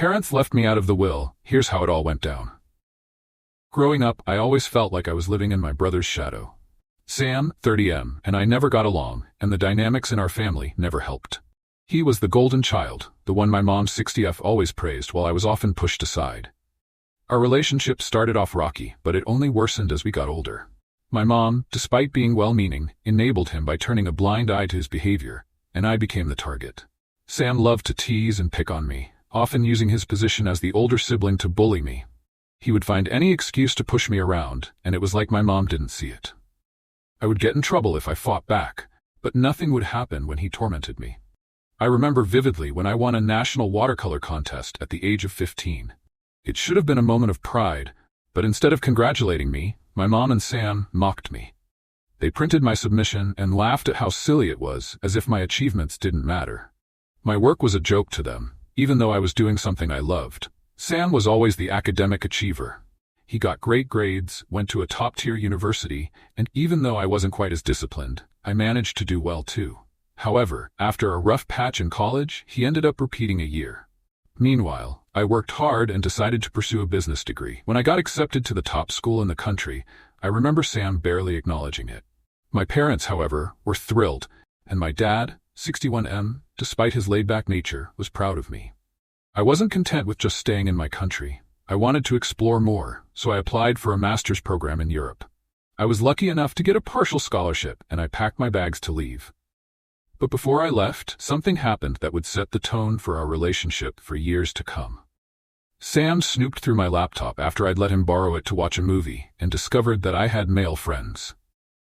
parents left me out of the will. Here's how it all went down. Growing up, I always felt like I was living in my brother's shadow. Sam, 30M, and I never got along, and the dynamics in our family never helped. He was the golden child, the one my mom 60F always praised while I was often pushed aside. Our relationship started off rocky, but it only worsened as we got older. My mom, despite being well-meaning, enabled him by turning a blind eye to his behavior, and I became the target. Sam loved to tease and pick on me, often using his position as the older sibling to bully me. He would find any excuse to push me around, and it was like my mom didn't see it. I would get in trouble if I fought back, but nothing would happen when he tormented me. I remember vividly when I won a national watercolor contest at the age of 15. It should have been a moment of pride, but instead of congratulating me, my mom and Sam mocked me. They printed my submission and laughed at how silly it was, as if my achievements didn't matter. My work was a joke to them, even though I was doing something I loved. Sam was always the academic achiever. He got great grades, went to a top-tier university, and even though I wasn't quite as disciplined, I managed to do well too. However, after a rough patch in college, he ended up repeating a year. Meanwhile, I worked hard and decided to pursue a business degree. When I got accepted to the top school in the country, I remember Sam barely acknowledging it. My parents, however, were thrilled, and my dad, 61M, despite his laid-back nature, was proud of me. I wasn't content with just staying in my country. I wanted to explore more, so I applied for a master's program in Europe. I was lucky enough to get a partial scholarship, and I packed my bags to leave. But before I left, something happened that would set the tone for our relationship for years to come. Sam snooped through my laptop after I'd let him borrow it to watch a movie and discovered that I had male friends.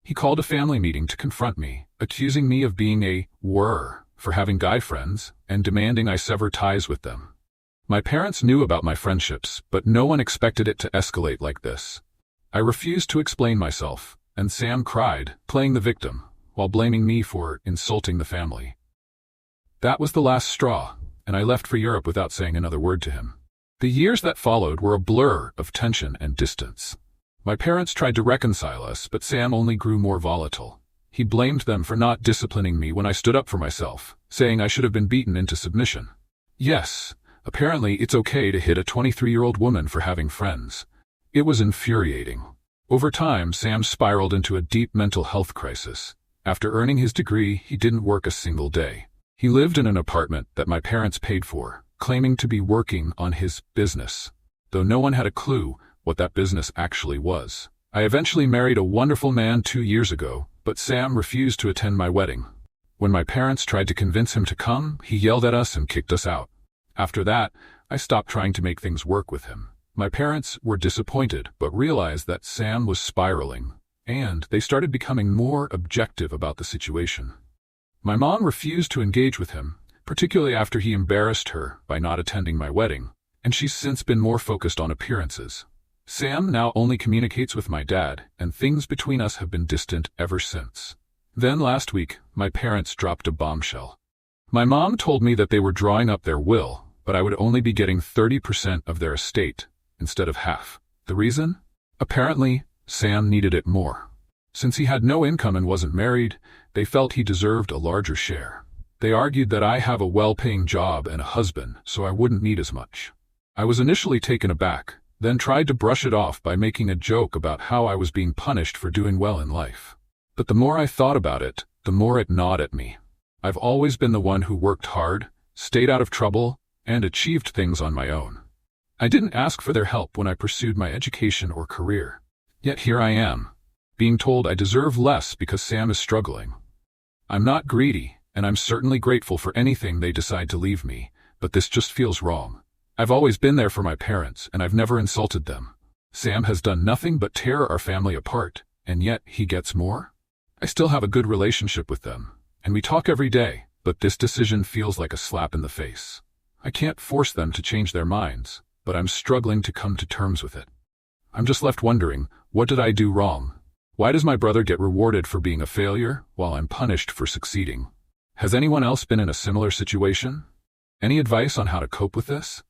He called a family meeting to confront me, accusing me of being a whore for having guy friends and demanding I sever ties with them. My parents knew about my friendships, but no one expected it to escalate like this. I refused to explain myself, and Sam cried, playing the victim, while blaming me for insulting the family. That was the last straw, and I left for Europe without saying another word to him. The years that followed were a blur of tension and distance. My parents tried to reconcile us, but Sam only grew more volatile. He blamed them for not disciplining me when I stood up for myself, saying I should have been beaten into submission. Yes, apparently it's okay to hit a 23-year-old woman for having friends. It was infuriating. Over time, Sam spiraled into a deep mental health crisis. After earning his degree, he didn't work a single day. He lived in an apartment that my parents paid for, claiming to be working on his business, though no one had a clue what that business actually was. I eventually married a wonderful man 2 years ago, but Sam refused to attend my wedding. When my parents tried to convince him to come, he yelled at us and kicked us out. After that, I stopped trying to make things work with him. My parents were disappointed, but realized that Sam was spiraling, and they started becoming more objective about the situation. My mom refused to engage with him, particularly after he embarrassed her by not attending my wedding, and she's since been more focused on appearances. Sam now only communicates with my dad, and things between us have been distant ever since. Then last week, my parents dropped a bombshell. My mom told me that they were drawing up their will, but I would only be getting 30% of their estate, instead of half. The reason? Apparently, Sam needed it more. Since he had no income and wasn't married, they felt he deserved a larger share. They argued that I have a well-paying job and a husband, so I wouldn't need as much. I was initially taken aback, then tried to brush it off by making a joke about how I was being punished for doing well in life. But the more I thought about it, the more it gnawed at me. I've always been the one who worked hard, stayed out of trouble, and achieved things on my own. I didn't ask for their help when I pursued my education or career. Yet here I am, being told I deserve less because Sam is struggling. I'm not greedy, and I'm certainly grateful for anything they decide to leave me, but this just feels wrong. I've always been there for my parents, and I've never insulted them. Sam has done nothing but tear our family apart, and yet he gets more? I still have a good relationship with them, and we talk every day, but this decision feels like a slap in the face. I can't force them to change their minds, but I'm struggling to come to terms with it. I'm just left wondering, what did I do wrong? Why does my brother get rewarded for being a failure, while I'm punished for succeeding? Has anyone else been in a similar situation? Any advice on how to cope with this?